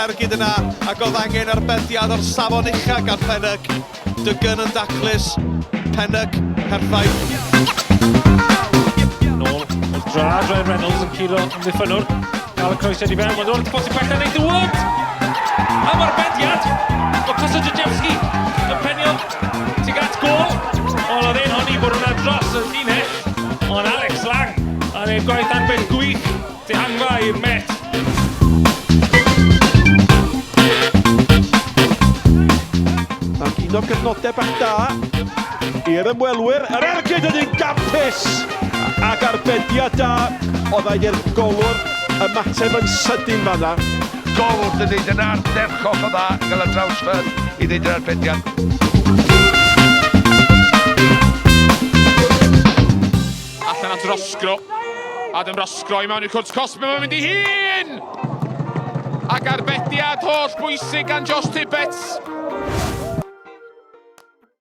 Ergyd yna, ac oedd angen arbediad o'r safon uchaf gan Pennock. Dygyn yn daclus, Pennock, perffaith. Nôl, oedd Trydar, Ryan Reynolds yn curo yn ddiffynwr. Cael y croesiad i fewn, ond oedd posib bellach yn ei dywod. Am arbediad, o Caerdydd yn penio tuag at gol. Ond oedd ein honni bod hwnna dros y llinell. Ond Alex Lang, a neu gwaith arbed gwych, dehangfa i'r met. Un o'r cyfnodau bach da i'r ymwelwyr. Yr ergyd ydy'n gampus ac arbediad da. Oedd i'r golwr ymateb yn sydyn fanna. Golwr dydy, dyna'r derchoch o dda gael y draws Firth i ddeud yr arbediad. Allan at Rosgro. Adam Rosgro i mewn i'r cwrs cosmio, mae'n mynd i hun! Ac arbediad holl bwysig gan Tibbetts.